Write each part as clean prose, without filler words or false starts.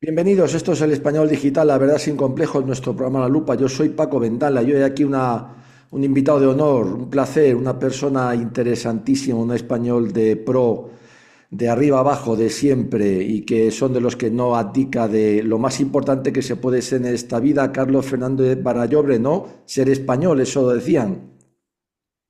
Bienvenidos, esto es el Español Digital, la verdad sin complejos, nuestro programa La Lupa. Yo soy Paco Ventala, yo he aquí un invitado de honor, un placer, una persona interesantísima, un español de pro, de arriba abajo, de siempre, y que son de los que no abdica de lo más importante que se puede ser en esta vida, Carlos Fernández Barallobre, ¿no? Ser español, eso decían.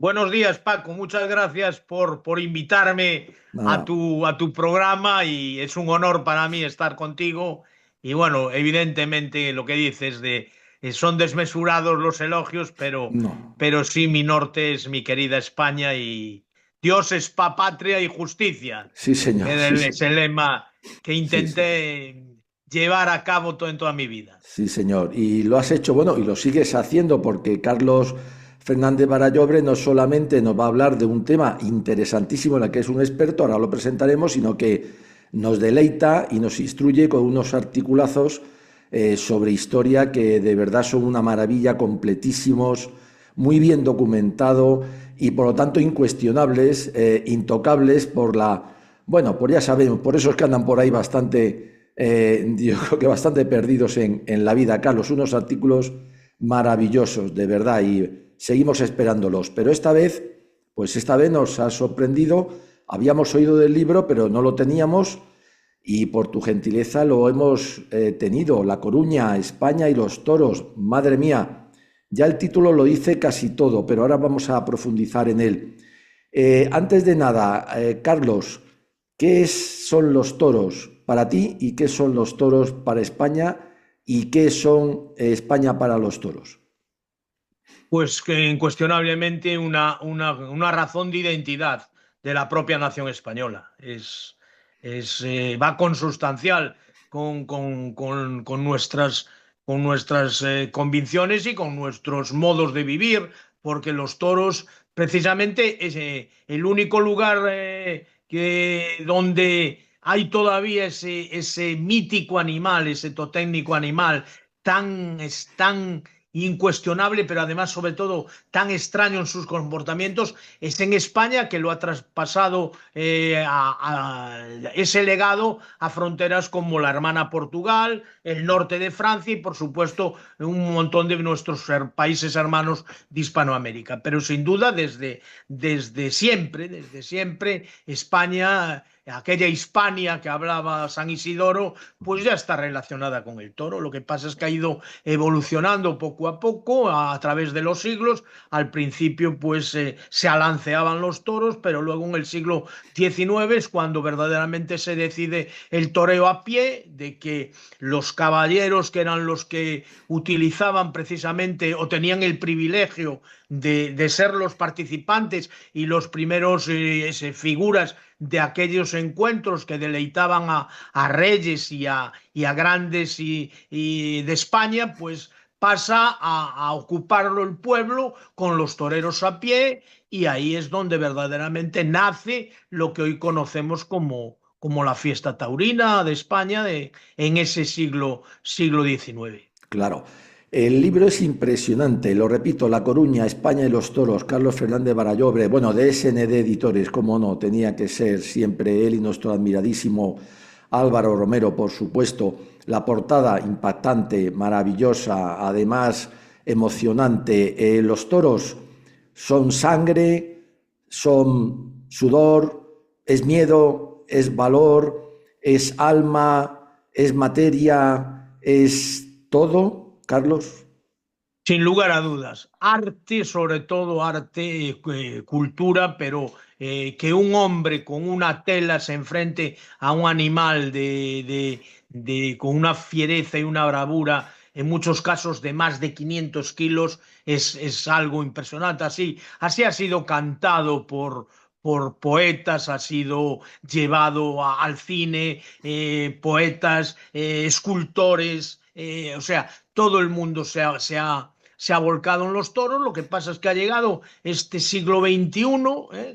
Buenos días, Paco. Muchas gracias por invitarme a Nada, tu programa y es un honor para mí estar contigo. Y bueno, evidentemente lo que dices de son desmesurados los elogios, no. pero sí mi norte es mi querida España y Dios es patria y justicia, Sí, señor, que sí, es el lema que sí, sí. intenté llevar a cabo en toda mi vida. Sí, señor. Y lo has hecho, bueno, y lo sigues haciendo porque Carlos Fernández Barallobre no solamente nos va a hablar de un tema interesantísimo en el que es un experto, ahora lo presentaremos, sino que nos deleita y nos instruye con unos articulazos sobre historia que de verdad son una maravilla, completísimos, muy bien documentado y por lo tanto incuestionables, intocables por la, bueno, por ya sabemos, por eso es que andan por ahí bastante, yo creo que bastante perdidos en la vida, Carlos, unos artículos maravillosos, de verdad, y seguimos esperándolos. Pero esta vez nos ha sorprendido, habíamos oído del libro, pero no lo teníamos, y por tu gentileza lo hemos tenido, La Coruña, España y los toros, madre mía, ya el título lo dice casi todo, pero ahora vamos a profundizar en él. Antes de nada, Carlos, son los toros para ti y qué son los toros para España y qué son España para los toros? Pues que incuestionablemente una razón de identidad de la propia nación española. Va consustancial con nuestras convicciones y con nuestros modos de vivir, porque los toros, precisamente, es el único lugar donde hay todavía ese mítico animal, ese totécnico animal tan incuestionable, pero además, sobre todo, tan extraño en sus comportamientos, es en España, que lo ha traspasado ese legado a fronteras como la hermana Portugal, el norte de Francia y, por supuesto, un montón de nuestros países hermanos de Hispanoamérica. Pero sin duda, desde siempre, España, aquella Hispania que hablaba San Isidoro, pues ya está relacionada con el toro. Lo que pasa es que ha ido evolucionando poco a poco a través de los siglos. Al principio pues se alanceaban los toros, pero luego en el siglo XIX es cuando verdaderamente se decide el toreo a pie, de que los caballeros, que eran los que utilizaban precisamente o tenían el privilegio de ser los participantes y los primeros figuras de aquellos encuentros que deleitaban a reyes y a grandes de España, pues pasa a ocuparlo el pueblo con los toreros a pie, y ahí es donde verdaderamente nace lo que hoy conocemos como la fiesta taurina de España en ese siglo XIX. Claro, el libro es impresionante, lo repito, La Coruña, España y los toros, Carlos Fernández Barallobre, bueno, de SND Editores, cómo no, tenía que ser siempre él y nuestro admiradísimo Álvaro Romero, por supuesto. La portada impactante, maravillosa, además emocionante. Los toros son sangre, son sudor, es miedo, es valor, es alma, es materia, es todo, Carlos. Sin lugar a dudas, arte, sobre todo arte, cultura, pero que un hombre con una tela se enfrente a un animal con una fiereza y una bravura, en muchos casos de más de 500 kilos, es algo impresionante. Así ha sido cantado por poetas, ha sido llevado al cine, poetas, escultores, o sea, todo el mundo se ha volcado en los toros. Lo que pasa es que ha llegado este siglo XXI,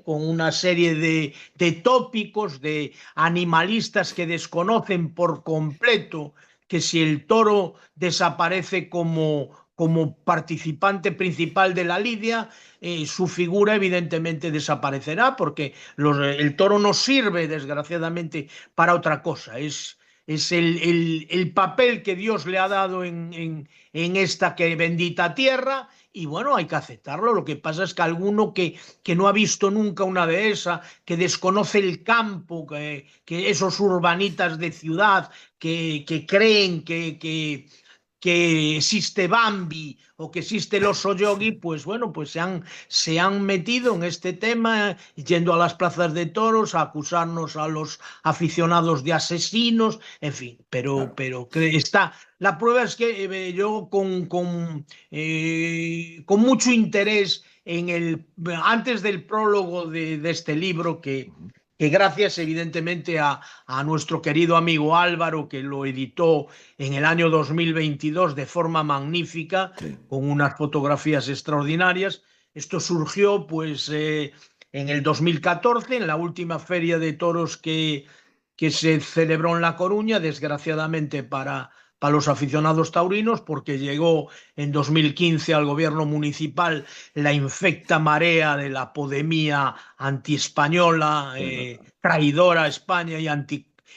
con una serie de tópicos, de animalistas que desconocen por completo que si el toro desaparece como participante principal de la lidia, su figura evidentemente desaparecerá, porque el toro no sirve, desgraciadamente, para otra cosa. es el papel que Dios le ha dado en esta que bendita tierra. Y bueno, hay que aceptarlo. Lo que pasa es que alguno que no ha visto nunca una dehesa, que desconoce el campo, que esos urbanitas de ciudad que creen que existe Bambi o que existe el oso yogi, pues bueno, pues se han metido en este tema, yendo a las plazas de toros a acusarnos a los aficionados de asesinos, en fin, Claro. pero está. La prueba es que yo con mucho interés antes del prólogo de este libro, Ujú. que gracias evidentemente a nuestro querido amigo Álvaro, que lo editó en el año 2022 de forma magnífica, Sí, con unas fotografías extraordinarias. Esto surgió pues en el 2014, en la última feria de toros que se celebró en La Coruña, desgraciadamente para los aficionados taurinos, porque llegó en 2015 al gobierno municipal la infecta marea de la podemia antiespañola, es verdad. traidora a España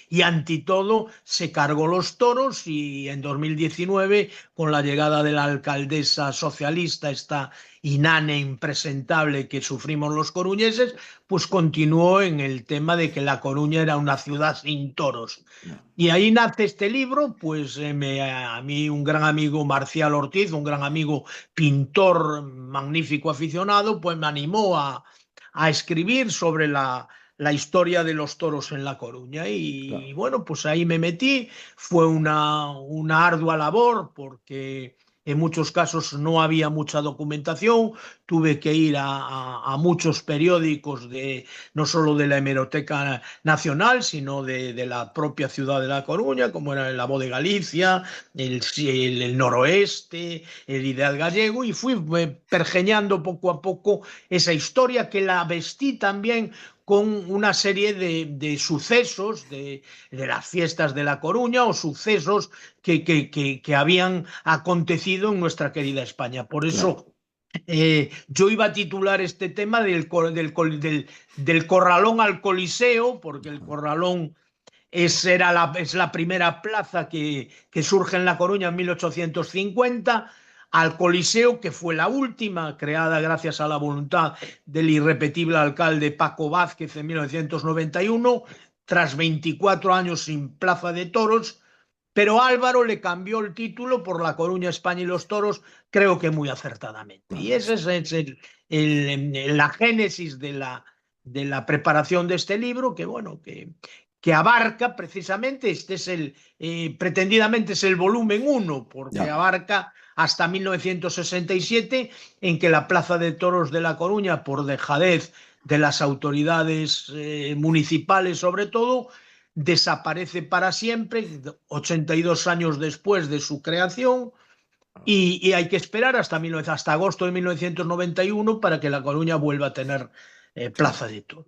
y anti todo, se cargó los toros y en 2019, con la llegada de la alcaldesa socialista, esta inane impresentable que sufrimos los coruñeses, pues continuó en el tema de que La Coruña era una ciudad sin toros. No. Y ahí nace este libro, pues a mí un gran amigo, Marcial Ortiz, un gran amigo pintor, magnífico aficionado, pues me animó a escribir sobre la historia de los toros en La Coruña. Y Claro. bueno, pues ahí me metí. Fue una ardua labor porque en muchos casos no había mucha documentación. Tuve que ir a muchos periódicos, no solo de la Hemeroteca Nacional, sino de la propia ciudad de La Coruña, como era La Voz de Galicia, el Noroeste, el Ideal Gallego, y fui pergeñando poco a poco esa historia, que la vestí también con una serie de sucesos de las fiestas de La Coruña, o sucesos que habían acontecido en nuestra querida España. Por Claro. eso yo iba a titular este tema del Corralón al Coliseo, porque el Corralón es la primera plaza que surge en La Coruña en 1850, al Coliseo, que fue la última, creada gracias a la voluntad del irrepetible alcalde Paco Vázquez en 1991, tras 24 años sin plaza de toros. Pero Álvaro le cambió el título por La Coruña, España y los toros, creo que muy acertadamente. Y Vale. esa es la génesis de la preparación de este libro, que bueno, que abarca precisamente, pretendidamente es el volumen uno, porque Ya. abarca hasta 1967, en que la Plaza de Toros de La Coruña, por dejadez de las autoridades municipales sobre todo, desaparece para siempre, 82 años después de su creación, y hay que esperar hasta agosto de 1991 para que La Coruña vuelva a tener Claro. Plaza de Toros.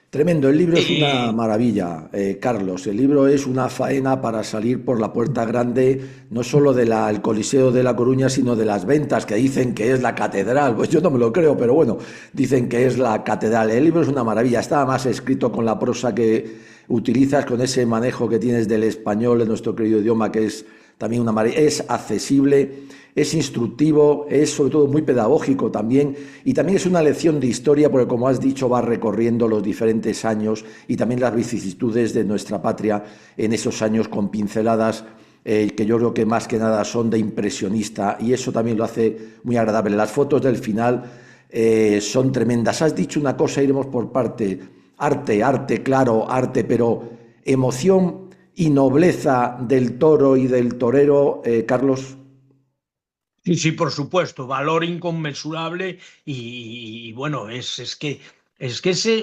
Tremendo, el libro es una Eh, maravilla, Carlos. El libro es una faena para salir por la puerta grande, no solo del Coliseo de La Coruña, sino de las ventas, que dicen que es la catedral. Pues yo no me lo creo, pero bueno, dicen que es la catedral. El libro es una maravilla, está más escrito con la prosa que utilizas, con ese manejo que tienes del español, de nuestro querido idioma, que es también una maravilla. Es accesible, es instructivo, es sobre todo muy pedagógico también, y también es una lección de historia porque, como has dicho, va recorriendo los diferentes años y también las vicisitudes de nuestra patria en esos años, con pinceladas que yo creo que más que nada son de impresionista, y eso también lo hace muy agradable. Las fotos del final son tremendas. Has dicho una cosa, iremos por parte: arte, arte, claro, arte, pero emoción y nobleza del toro y del torero, Carlos. Sí, sí, por supuesto, valor inconmensurable y bueno, es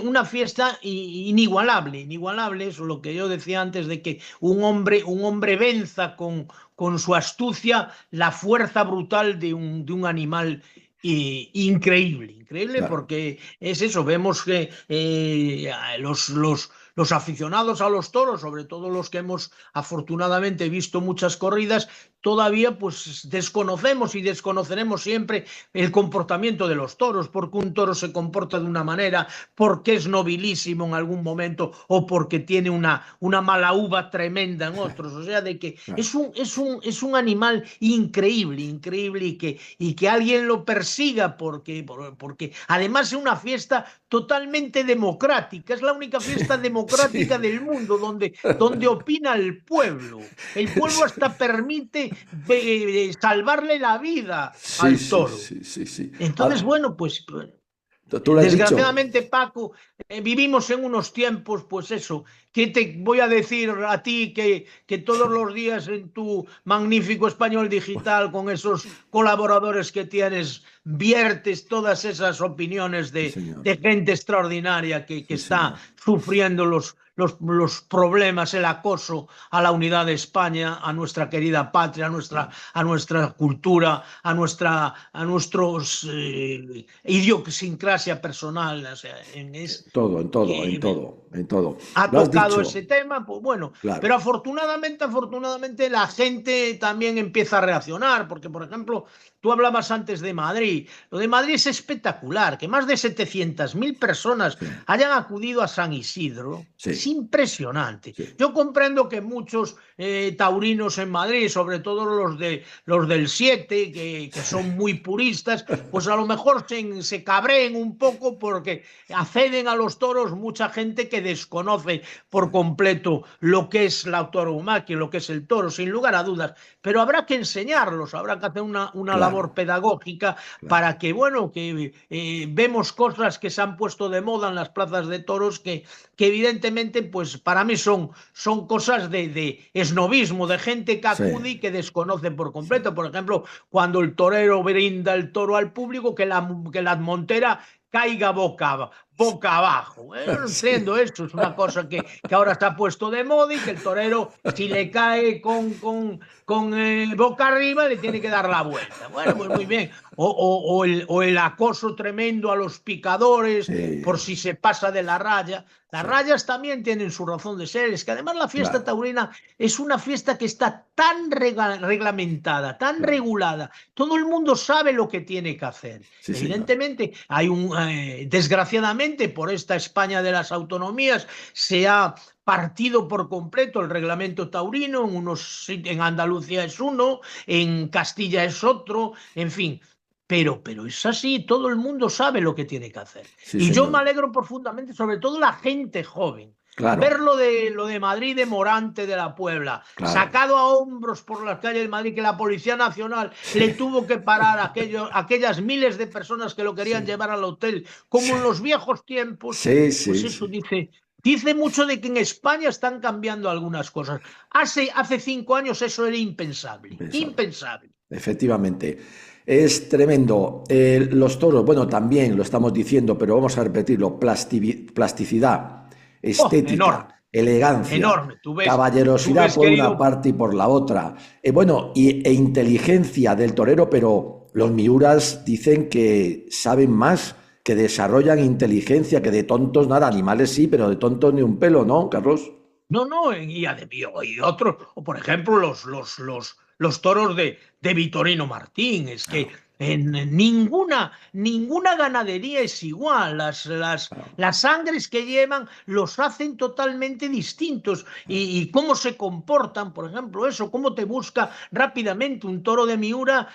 una fiesta inigualable, inigualable, eso lo que yo decía antes, de que un hombre venza con su astucia la fuerza brutal de un animal increíble, increíble, Claro. porque es eso. Vemos que los aficionados a los toros, sobre todo los que hemos afortunadamente visto muchas corridas, todavía pues desconocemos y desconoceremos siempre el comportamiento de los toros, porque un toro se comporta de una manera, porque es nobilísimo en algún momento o porque tiene una mala uva tremenda en otros. O sea, de que Claro. es un animal increíble, increíble y que alguien lo persiga porque además es una fiesta totalmente democrática, es la única fiesta democrática Sí, del mundo donde opina el pueblo. El pueblo hasta permite salvarle la vida sí, al sí, toro. sí, sí, sí. Entonces, Ahora, bueno, pues tú lo has dicho. desgraciadamente, Paco, vivimos en unos tiempos, pues eso, que te voy a decir a ti que todos los días en tu magnífico español digital, con esos colaboradores que tienes, viertes todas esas opiniones Sí, señor. de gente extraordinaria que Sí, está señor. sufriendo los problemas, el acoso a la unidad de España, a nuestra querida patria, a nuestra cultura, a nuestros idiosincrasia personal. O sea, Todo, en todo, en eh, todo, en todo. ha Lo has tocado ese dicho, tema, pues bueno, pero claro. afortunadamente la gente también empieza a reaccionar, porque por ejemplo, tú hablabas antes de Madrid, lo de Madrid es espectacular, que más de 700.000 personas Sí, hayan acudido a San Isidro. Es sí, impresionante. sí. Yo comprendo que muchos taurinos en Madrid, sobre todo los del 7, que son muy puristas, pues a lo mejor se cabreen un poco porque acceden a los toros mucha gente que desconoce por completo lo que es la tauromaquia, lo que es el toro, sin lugar a dudas. Pero habrá que enseñarlos, habrá que hacer una labor Claro, pedagógica claro. para que, bueno, que vemos cosas que se han puesto de moda en las plazas de toros que evidentemente, pues para mí son cosas de esnovismo, de gente que Sí, acude y que desconoce por sí. completo. Por ejemplo, cuando el torero brinda el toro al público, que la montera caiga boca abajo. Yo no Sí. entiendo esto, es una cosa que ahora está puesto de moda y que el torero, si le cae con boca arriba, le tiene que dar la vuelta. Bueno, pues muy bien. O el acoso tremendo a los picadores por Sí, si se pasa de la raya. Las sí, rayas también tienen su razón de ser. Es que además la fiesta claro, taurina es una fiesta que está tan reglamentada, tan claro. regulada. Todo el mundo sabe lo que tiene que hacer. Sí, señor. Evidentemente, desgraciadamente, por esta España de las autonomías, se ha partido por completo el reglamento taurino. En Andalucía es uno, en Castilla es otro, en fin. Pero es así, todo el mundo sabe lo que tiene que hacer. Sí, Y yo señor. me alegro profundamente, sobre todo la gente joven. Claro, Ver lo de Madrid de Morante de la Puebla, claro. sacado a hombros por las calles de Madrid, que la Policía Nacional le tuvo que parar a aquellas miles de personas que lo querían Sí, llevar al hotel, sí, como en los viejos tiempos, sí, pues sí, eso sí. dice mucho de que en España están cambiando algunas cosas. Hace 5 años eso era impensable, Pensable. impensable. Efectivamente. Es tremendo. Los toros, bueno, también lo estamos diciendo, pero vamos a repetirlo. Plasticidad, Oh, estética, enorme, elegancia, enorme. Tú caballerosidad ves, por una querido. parte y por la otra. Bueno, e inteligencia del torero, pero los miuras dicen que saben más, que desarrollan inteligencia, que de tontos nada, animales sí, pero de tontos ni un pelo, ¿no, Carlos? No, no, y otros, o por ejemplo, los toros de Vitorino Martín. Es que Claro, en ninguna ganadería es igual. claro, Las sangres que llevan los hacen totalmente distintos. claro. Y cómo se comportan, por ejemplo, eso, cómo te busca rápidamente un toro de Miura,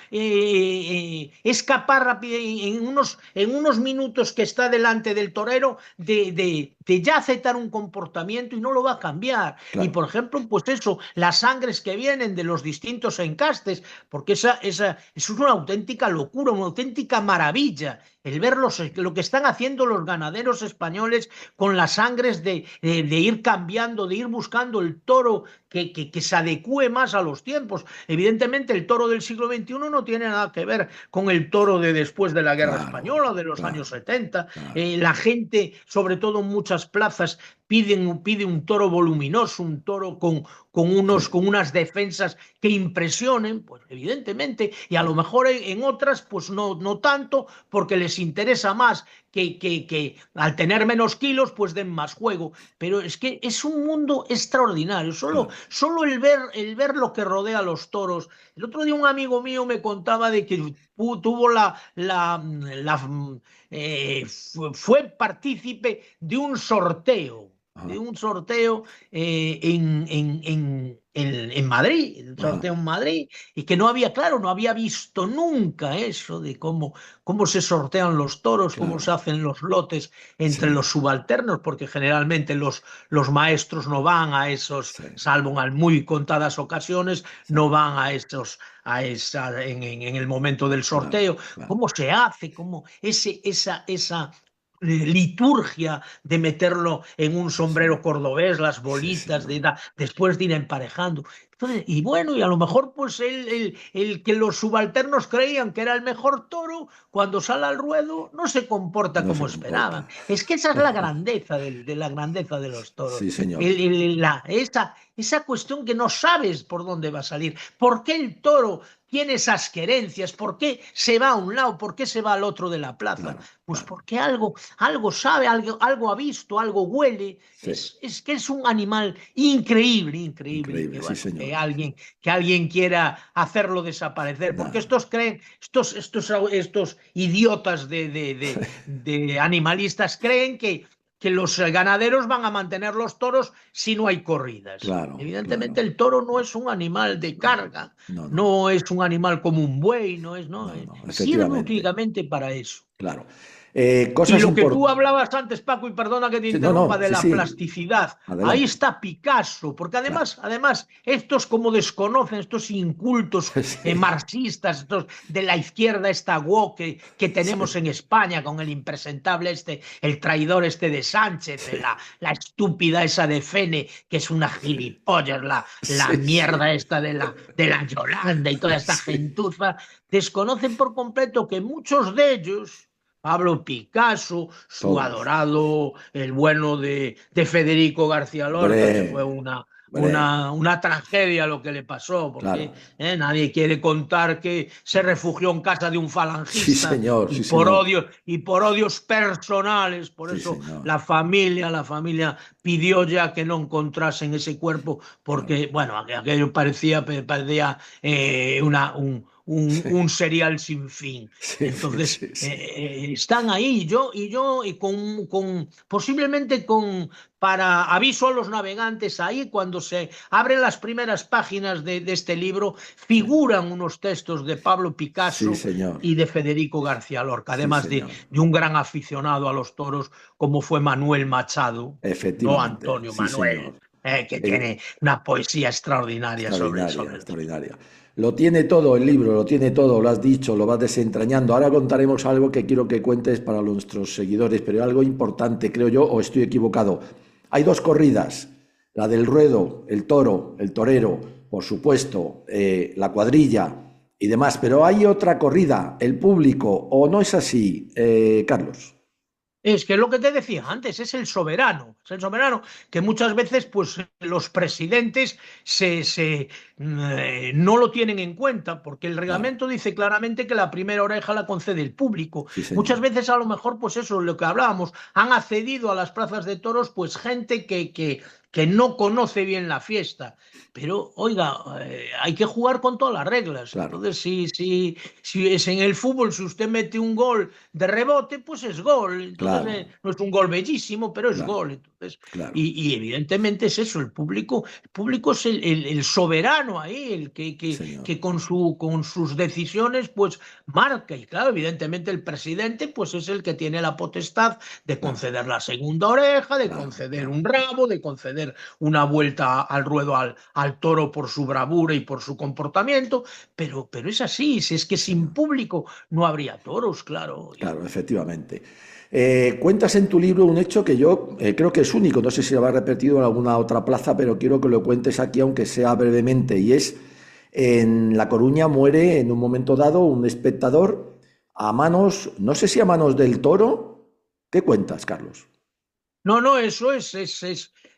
es capaz en unos minutos que está delante del torero de ya aceptar un comportamiento y no lo va a cambiar. Y Claro. por ejemplo, pues eso, las sangres que vienen de los distintos encastes, porque eso es una auténtica locura, una auténtica maravilla. El ver lo que están haciendo los ganaderos españoles con las sangres de ir cambiando, de ir buscando el toro que se adecue más a los tiempos. Evidentemente, el toro del siglo XXI no tiene nada que ver con el toro de después de la Guerra Claro, Española, de los años claro, 70. claro. La gente, sobre todo en muchas plazas, pide un toro voluminoso, un toro Sí, con unas defensas que impresionen, pues evidentemente, y a lo sí, mejor en otras, pues no tanto, porque les les interesa más que al tener menos kilos, pues den más juego. Pero es que es un mundo extraordinario. claro. Solo el ver lo que rodea a los toros. El otro día un amigo mío me contaba de que tuvo fue partícipe de Ajá, un sorteo en Madrid, un ajá, sorteo en Madrid, y que no había, claro, no había visto nunca eso de cómo se sortean los toros, cómo se claro. hacen los lotes entre Sí, los subalternos, porque generalmente los maestros no van a esos, sí, salvo en muy contadas ocasiones, sí, no van en el momento del claro, sorteo. claro. ¿Cómo se hace? ¿Cómo esa liturgia de meterlo en un Sí, sombrero cordobés, las sí, bolitas, señor. después de ir emparejando? Entonces, y bueno, y a lo mejor pues el que los subalternos creían que era el mejor toro, cuando sale al ruedo no se comporta No se como comporta. esperaban. Es que esa es la grandeza de la grandeza de los toros. Sí, señor. Esa cuestión que no sabes por dónde va a salir. ¿Por qué el toro tiene esas querencias? ¿Por qué se va a un lado? ¿Por qué se va al otro de la plaza? Claro, Pues claro. porque algo sabe, algo ha visto, algo huele. Sí, Es que es un animal increíble, increíble, y que increíble, sí, bueno, señor. que alguien quiera hacerlo desaparecer, porque Nada. estos creen, estos idiotas de animalistas creen que los ganaderos van a mantener los toros si no hay corridas. Claro, Evidentemente claro. el toro no es un animal de No, carga, no, no, no es un animal como un buey, no, no, no, sirve efectivamente. únicamente para eso. Claro. Y Cosas lo que tú importantes. hablabas antes, Paco, y perdona que te Sí, no, interrumpa, no, de sí, la sí. plasticidad, ahí Adelante. está Picasso, porque Claro. además, estos como desconocen, estos incultos Sí, marxistas, estos de la izquierda, esta woke que tenemos sí, en España, con el impresentable el traidor de Sánchez, sí, la estúpida esa de Fene, que es una gilipollas, la sí, mierda sí, esta de la Yolanda y toda esta sí. gentuza, desconocen por completo que muchos de ellos, Pablo Picasso, su Todos. adorado, el bueno de Federico García Lorca, que fue Hombre, una, hombre. una tragedia lo que le pasó, porque Claro. nadie quiere contar que se refugió en casa de un Sí, falangista señor, y sí, señor. por odios personales, por Sí, eso señor. la familia pidió ya que no encontrasen ese cuerpo, Claro. porque, bueno, aquello parecía un serial sin fin. Sí, sí, Entonces, sí, sí. están ahí, y posiblemente para aviso a los navegantes, ahí cuando se abren las primeras páginas de este libro, Sí, figuran unos textos de Pablo sí, Picasso señor. y de Federico García Lorca, Sí, además de, señor. de un gran aficionado a los toros como fue Manuel Machado, no Efectivamente, Antonio sí, Manuel, señor. que Eh, tiene una poesía extraordinaria Extraordinaria, sobre el tema. extraordinaria. Lo tiene todo el libro, lo tiene todo, lo has dicho, lo vas desentrañando. Ahora contaremos algo que quiero que cuentes para nuestros seguidores, pero algo importante, creo yo, o estoy equivocado. Hay dos corridas, la del ruedo, el toro, el torero, por supuesto, la cuadrilla y demás, pero hay otra corrida, el público, ¿o no es así, Carlos? Es que es lo que te decía antes, es el soberano que muchas veces pues los presidentes no lo tienen en cuenta, porque el Claro, reglamento dice claramente que la primera oreja la concede el público. sí, Muchas señor. veces a lo mejor pues eso, lo que hablábamos, han accedido a las plazas de toros pues gente que no conoce bien la fiesta. Pero, oiga, hay que jugar con todas las reglas. Claro, Entonces, si es en el fútbol, si usted mete un gol de rebote, pues es gol. Entonces, claro, no es un gol bellísimo, pero es claro, gol. Entonces, claro. y evidentemente es eso, el público es el soberano ahí, el que, Sí, que, señor. que con sus decisiones, pues marca. Y claro, evidentemente el presidente, pues es el que tiene la potestad de Claro, conceder la segunda oreja, de claro, conceder claro. un rabo, de conceder una vuelta al ruedo al toro por su bravura y por su comportamiento. Pero es así, si es que Sí, sin señor. público no habría toros, claro. Claro, efectivamente. Cuentas en tu libro un hecho que yo creo que es único, no sé si lo habrá repetido en alguna otra plaza, pero quiero que lo cuentes aquí, aunque sea brevemente, y es, en La Coruña muere en un momento dado un espectador a manos, no sé si a manos del toro. ¿Qué cuentas, Carlos? No, no, eso es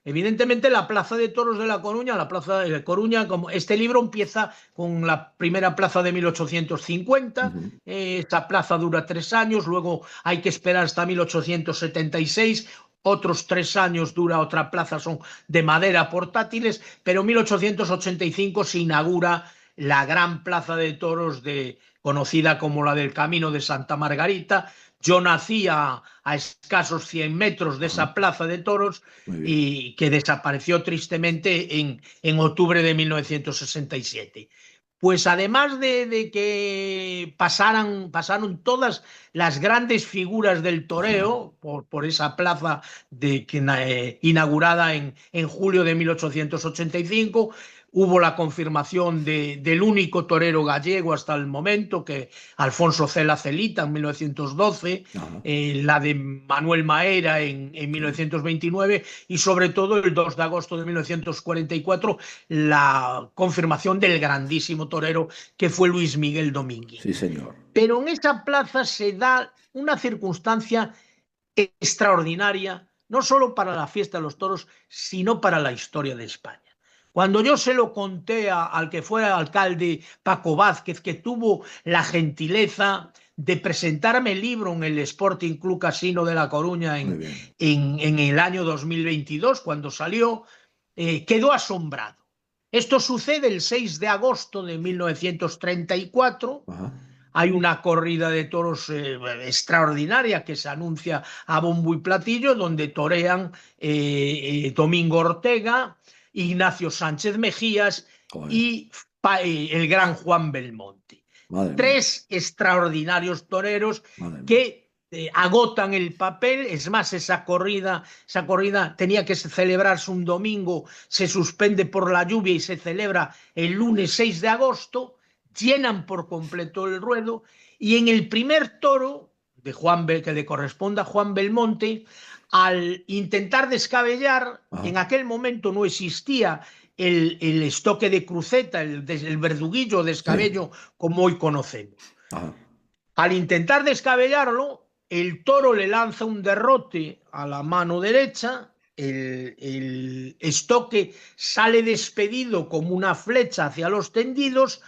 Evidentemente, la Plaza de Toros de La Coruña, la Plaza de Coruña, como este libro empieza con la primera plaza de 1850, esta plaza dura 3 años, luego hay que esperar hasta 1876, otros 3 años dura otra plaza, son de madera portátiles, pero en 1885 se inaugura la gran plaza de toros conocida como la del Camino de Santa Margarita. Yo nací a escasos 100 metros de esa plaza de toros y que desapareció tristemente en octubre de 1967. Pues además de que pasaron todas las grandes figuras del toreo por esa plaza inaugurada en julio de 1885, hubo la confirmación del único torero gallego hasta el momento, que Alfonso Cela Celita en 1912, la de Manuel Maera en 1929 y sobre todo el 2 de agosto de 1944 la confirmación del grandísimo torero que fue Luis Miguel Domínguez. Sí, señor. Pero en esa plaza se da una circunstancia extraordinaria, no solo para la fiesta de los toros, sino para la historia de España. Cuando yo se lo conté al que fue alcalde Paco Vázquez, que tuvo la gentileza de presentarme el libro en el Sporting Club Casino de La Coruña en el año 2022, cuando salió, quedó asombrado. Esto sucede el 6 de agosto de 1934. Hay una corrida de toros extraordinaria que se anuncia a bombo y platillo, donde torean Domingo Ortega, Ignacio Sánchez Mejías y el gran Juan Belmonte. Tres extraordinarios toreros que agotan el papel. Es más, esa corrida tenía que celebrarse un domingo, se suspende por la lluvia y se celebra el lunes 6 de agosto, llenan por completo el ruedo y en el primer toro que le corresponde a Juan Belmonte, al intentar descabellar, en aquel momento no existía el estoque de cruceta, el verduguillo descabello como hoy conocemos. Al intentar descabellarlo, el toro le lanza un derrote a la mano derecha, el estoque sale despedido como una flecha hacia los tendidos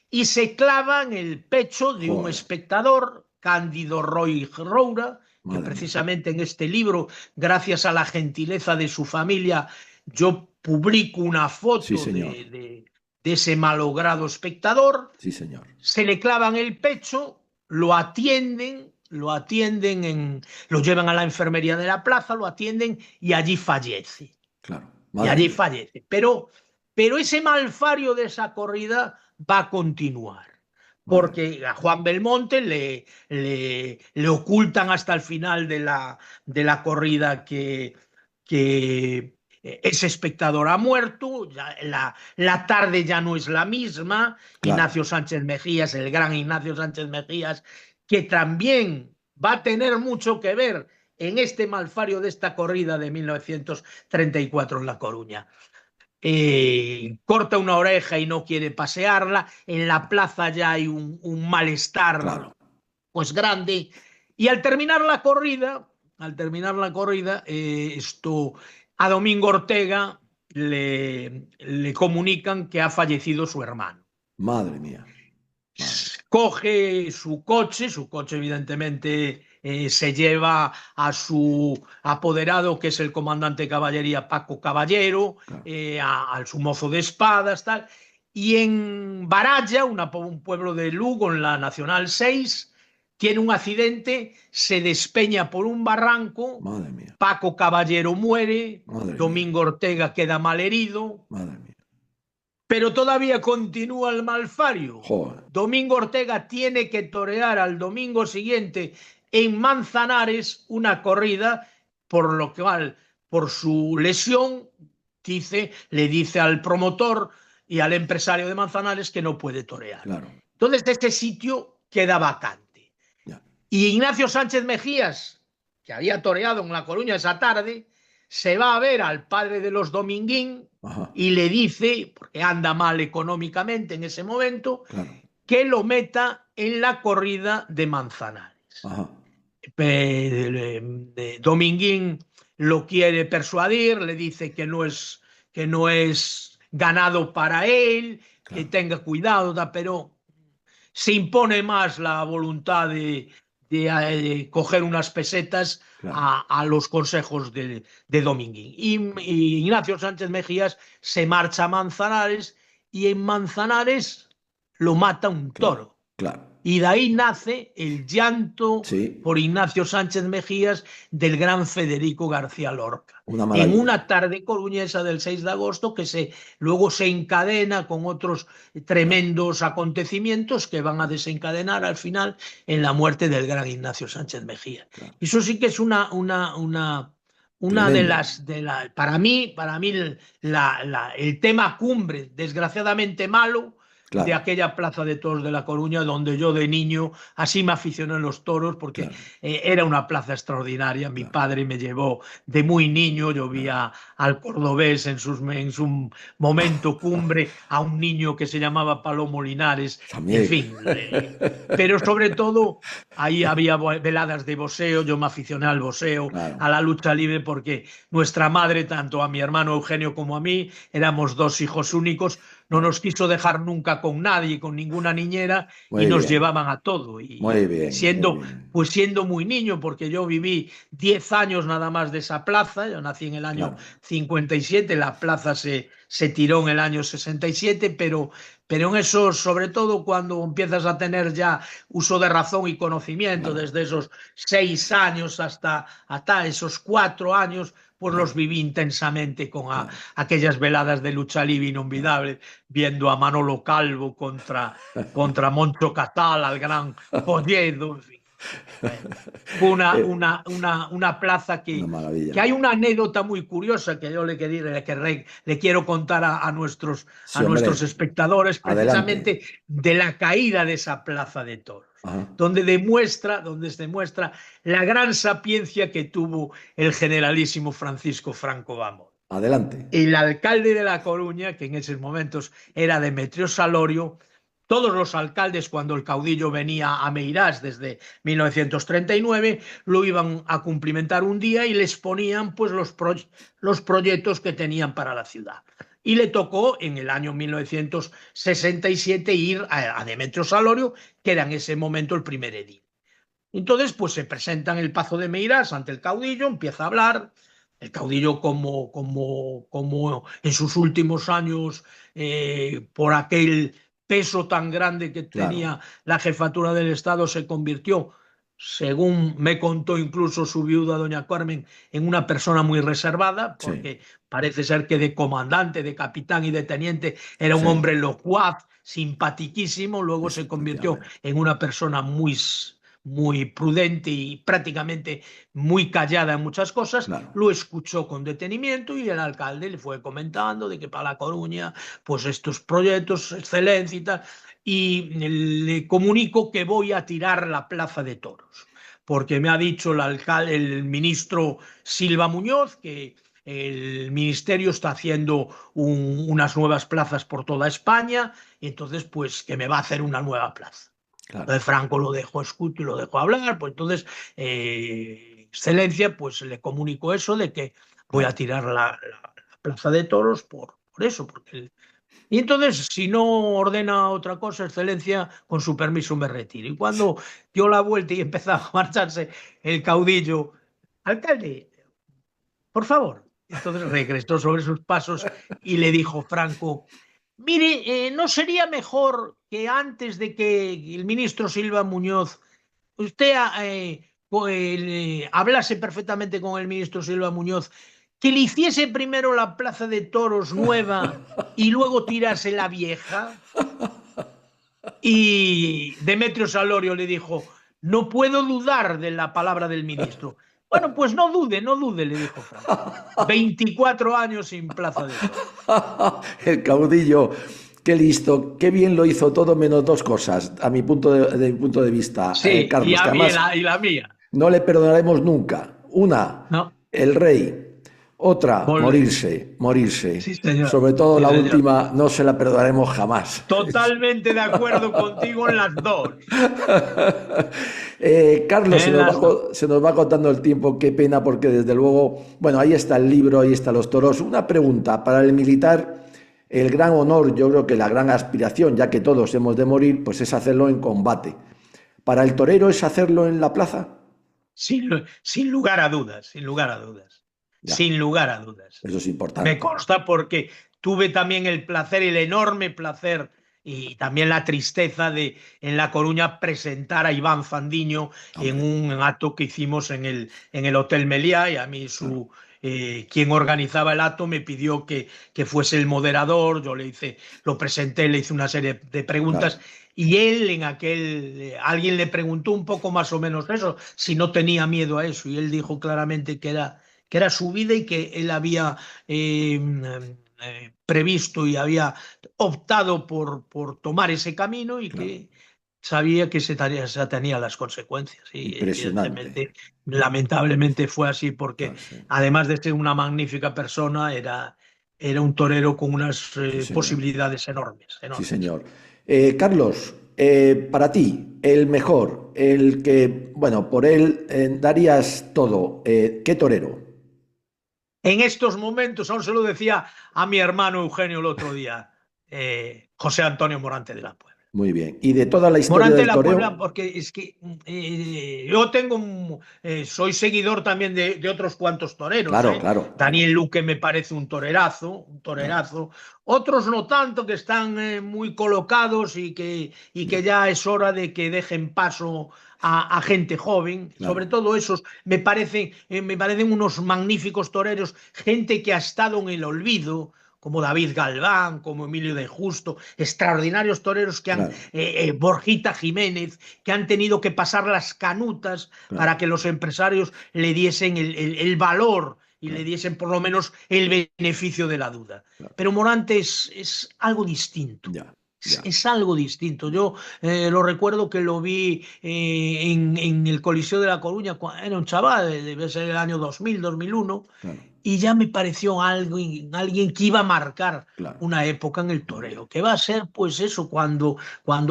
y se clava en el pecho de un espectador, Cándido Roy Roura, que precisamente en este libro, gracias a la gentileza de su familia, yo publico una foto de ese malogrado espectador. Sí, señor. Se le clavan el pecho, lo atienden, lo llevan a la enfermería de la plaza, lo atienden y allí fallece. Claro. Y allí fallece. Pero ese malfario de esa corrida va a continuar. Porque a Juan Belmonte le ocultan hasta el final de la corrida que ese espectador ha muerto, la tarde ya no es la misma. Claro. Ignacio Sánchez Mejías, el gran Ignacio Sánchez Mejías, que también va a tener mucho que ver en este malfario de esta corrida de 1934 en La Coruña. Corta una oreja y no quiere pasearla, en la plaza ya hay un malestar pues grande, y al terminar la corrida, a Domingo Ortega le comunican que ha fallecido su hermano. Madre mía. Coge su coche evidentemente se lleva a su apoderado, que es el comandante de caballería Paco Caballero, a su mozo de espadas, tal. Y en Baralla, un pueblo de Lugo, en la Nacional 6, tiene un accidente, se despeña por un barranco. Madre mía. Paco Caballero muere, Madre Domingo mía. Ortega queda malherido. Madre mía. Pero todavía continúa el malfario. Joder. Domingo Ortega tiene que torear al domingo siguiente en Manzanares una corrida, por lo cual, por su lesión, le dice al promotor y al empresario de Manzanares que no puede torear. Claro. Entonces este sitio queda vacante. Ya. Y Ignacio Sánchez Mejías, que había toreado en La Coruña esa tarde, se va a ver al padre de los Dominguín. Ajá. Y le dice, porque anda mal económicamente en ese momento, que lo meta en la corrida de Manzanares. Ajá. Dominguín lo quiere persuadir, le dice que no es ganado para él, que claro, tenga cuidado, pero se impone más la voluntad de coger unas pesetas claro, a los consejos de Dominguín. Y Ignacio Sánchez Mejías se marcha a Manzanares y en Manzanares lo mata un claro, toro. claro. Y de ahí nace el llanto Sí, por Ignacio Sánchez Mejías del gran Federico García Lorca. una En maravilla. una tarde coruñesa del 6 de agosto luego se encadena con otros Claro, tremendos acontecimientos que van a desencadenar al final en la muerte del gran Ignacio Sánchez Mejías. claro. Eso sí que es una Tremendo. para mí el tema cumbre, desgraciadamente malo, de Claro, aquella plaza de toros de La Coruña, donde yo de niño así me aficioné en los toros, porque claro, era una plaza extraordinaria. Mi claro, padre me llevó de muy niño, yo vi claro. al cordobés en su momento cumbre, a un niño que se llamaba Palomo Linares, en También. fin. Pero sobre todo, ahí había veladas de boxeo, yo me aficioné al boxeo, Claro. a la lucha libre, porque nuestra madre, tanto a mi hermano Eugenio como a mí, éramos dos hijos únicos, no Claro. nos quiso dejar nunca con nadie, con ninguna niñera, y Muy nos bien, llevaban a todo. muy Y bien, muy siendo, bien. pues siendo muy niño, porque yo viví 10 años nada más de esa plaza, yo nací en el año Claro, 57, la plaza se tiró en el año 67, pero en eso, sobre todo cuando empiezas a tener ya uso de razón y conocimiento, claro, desde esos 6 años hasta esos 4 años, pues los claro, viví intensamente con claro. aquellas veladas de lucha libre Claro. inolvidable, viendo a Manolo Calvo contra Moncho Catal, al gran Polledo, en fin. Bueno, fue Eh, una plaza una que maravilla. hay una anécdota muy curiosa que yo le quiero contar a Sí, nuestros hombre, espectadores, adelante. precisamente de la caída de esa plaza de toros, Ajá. donde se demuestra la gran sapiencia que tuvo el generalísimo Francisco Franco Vamos. Adelante. El alcalde de La Coruña, que en esos momentos era Demetrio Salorio, todos los alcaldes, cuando el caudillo venía a Meirás desde 1939, lo iban a cumplimentar un día y les ponían pues los proyectos que tenían para la ciudad. Y le tocó en el año 1967 ir a Demetrio Salorio, que era en ese momento el primer edil. Entonces, pues se presenta en el Pazo de Meirás ante el caudillo, empieza a hablar. El caudillo, como en sus últimos años, por aquel peso tan grande que Claro. tenía la jefatura del Estado, se convirtió, según me contó incluso su viuda, doña Carmen, en una persona muy reservada, Sí, porque parece ser que de comandante, de capitán y de teniente era un sí, hombre locuaz, simpatiquísimo. Luego se convirtió efectivamente. en una persona muy prudente y prácticamente muy callada en muchas cosas. Claro. Lo escuchó con detenimiento y el alcalde le fue comentando de que para La Coruña, pues estos proyectos, excelencia y tal, y le comunico que voy a tirar la plaza de toros, porque me ha dicho el ministro Silva Muñoz que el ministerio está haciendo unas nuevas plazas por toda España, y entonces pues que me va a hacer una nueva plaza. Claro. Entonces Franco lo dejó escuchar y lo dejó hablar, pues entonces, Excelencia, pues le comunicó eso de que voy a Claro. tirar la plaza de toros por eso, y entonces, si no ordena otra cosa, Excelencia, con su permiso me retiro. Y cuando dio la vuelta y empezaba a marcharse el caudillo, alcalde, por favor. Entonces regresó sobre sus pasos y le dijo Franco, mire, ¿no sería mejor que antes de que el ministro Silva Muñoz, usted hablase perfectamente con el ministro Silva Muñoz, que le hiciese primero la plaza de toros nueva y luego tirase la vieja? Y Demetrio Salorio le dijo, no puedo dudar de la palabra del ministro. Bueno, pues no dude, le dijo Franco. 24 años sin plaza de toros. El caudillo, qué listo, qué bien lo hizo todo menos dos cosas, a mi punto de vista, Sí, Carlos, que además y la mía. no le perdonaremos nunca. Una, No, el rey. Otra, Volver. morirse, morirse. Sí, señor. Sobre todo Sí, la señor. última, no se la perdonaremos jamás. Totalmente de acuerdo contigo en las dos. Carlos, En las dos. se nos va contando el tiempo, qué pena, porque desde luego, bueno, ahí está el libro, ahí están los toros. Una pregunta, para el militar, el gran honor, yo creo que la gran aspiración, ya que todos hemos de morir, pues es hacerlo en combate. ¿Para el torero es hacerlo en la plaza? Sin lugar a dudas, sin lugar a dudas, Ya, sin lugar a dudas. eso es Me importante. consta porque tuve también el placer, el enorme placer y también la tristeza de en La Coruña presentar a Iván Fandiño en Hombre, un acto que hicimos en el Hotel Meliá y a mí claro, quien organizaba el acto me pidió que fuese el moderador, yo le hice, lo presenté, le hice una serie de preguntas claro, y él en alguien le preguntó un poco más o menos eso, si no tenía miedo a eso y él dijo claramente que era su vida y que él había previsto y había optado por tomar ese camino y claro. que sabía que se tenía las consecuencias. Y Impresionante. evidentemente, lamentablemente fue así porque Claro, sí, además de ser una magnífica persona, era un torero con unas sí, señor. posibilidades enormes, Sí, enormes. señor. Carlos, para ti, el mejor, el que, bueno, por él darías todo, ¿qué torero? En estos momentos, aún se lo decía a mi hermano Eugenio el otro día, José Antonio Morante de la Puebla. Muy bien. ¿Y de toda la historia Morante de del la Puebla, toreo? porque es que yo soy seguidor también de otros cuantos toreros, Claro, ¿eh? claro, claro, Daniel Luque me parece un torerazo, un claro, torerazo. Otros no tanto, que están muy colocados y que ya, ya es hora de que dejen paso a gente joven. Sobre claro, todo esos me parecen unos magníficos toreros, gente que ha estado en el olvido como David Galván, como Emilio de Justo, extraordinarios toreros que han, claro, Borjita Jiménez, que han tenido que pasar las canutas para claro, que los empresarios le diesen el valor y le claro, diesen por lo menos el beneficio de la duda. claro. Pero Morante es algo distinto. Ya, ya. Es algo distinto. Yo lo recuerdo que lo vi en el Coliseo de La Coruña, era un chaval, debe ser el año 2000, 2001, Claro, y ya me pareció alguien que iba a marcar claro. una época en el Muy bien. toreo, que va a ser pues eso, cuando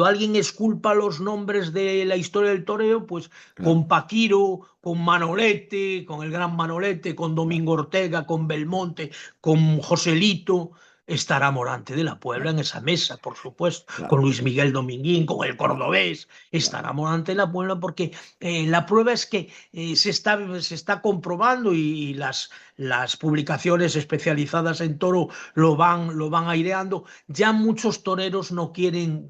alguien esculpa los nombres de la historia del toreo, pues Claro, con Paquiro, con Manolete, con el gran Manolete, con claro, Domingo Ortega, con Belmonte, con Joselito. Estará Morante de la Puebla claro, en esa mesa, por supuesto, con claro, Luis Miguel Dominguín, con el claro, Cordobés, claro. estará Morante de la Puebla porque la prueba es que se está comprobando y las publicaciones especializadas en toro lo van aireando. Ya muchos toreros no quieren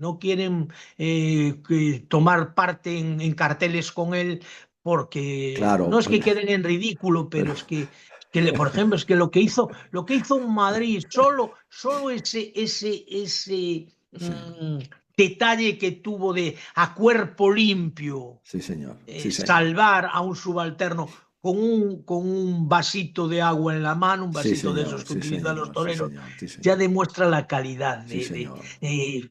tomar parte en carteles con él porque no Claro, es que queden en ridículo, pero, pero es por ejemplo, es que lo que hizo en Madrid, solo ese sí, detalle que tuvo de a cuerpo limpio sí, señor, sí, señor, salvar a un subalterno con un vasito de agua en la mano, un sí, vasito de señor, esos que sí, utilizan los señor, sí, toreros, señor, sí, ya señor, demuestra la calidad sí, señor,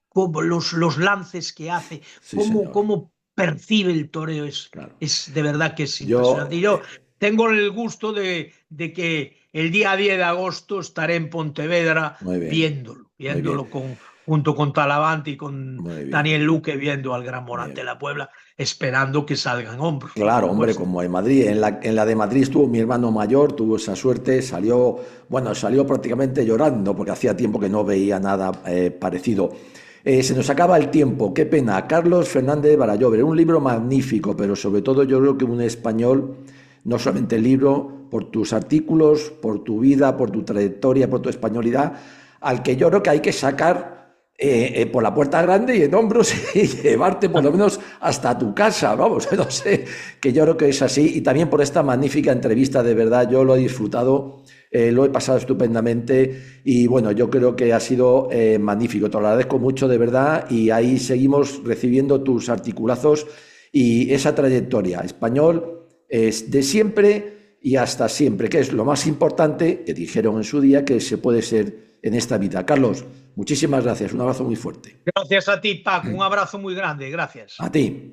cómo los lances que hace, sí, señor, cómo percibe el toreo, claro. es de verdad que es impresionante. Y Yo, yo tengo el gusto de que el día 10 de agosto estaré en Pontevedra muy bien, muy bien, viéndolo junto con Talavante y con muy bien, Daniel Luque, viendo al Gran muy Morante de bien. la Puebla, esperando que salgan hombros, por Claro, hombre, supuesto. como en Madrid, en la de Madrid estuvo mi hermano mayor, tuvo esa suerte, salió, bueno, salió prácticamente llorando porque hacía tiempo que no veía nada parecido. Se nos acaba el tiempo, qué pena. Carlos Fernández Barallobre, un libro magnífico, pero sobre todo yo creo que un español, no solamente el libro, por tus artículos, por tu vida, por tu trayectoria, por tu españolidad, al que yo creo que hay que sacar por la puerta grande y en hombros y llevarte por lo menos hasta tu casa, vamos, no sé, que yo creo que es así. Y también por esta magnífica entrevista, de verdad, yo lo he disfrutado, lo he pasado estupendamente y bueno, yo creo que ha sido magnífico. Te lo agradezco mucho, de verdad, y ahí seguimos recibiendo tus articulazos y esa trayectoria. Español es de siempre y hasta siempre, que es lo más importante que dijeron en su día que se puede ser en esta vida. Carlos, muchísimas gracias, un abrazo muy fuerte. Gracias a ti, Paco. Un abrazo muy grande. Gracias. A ti.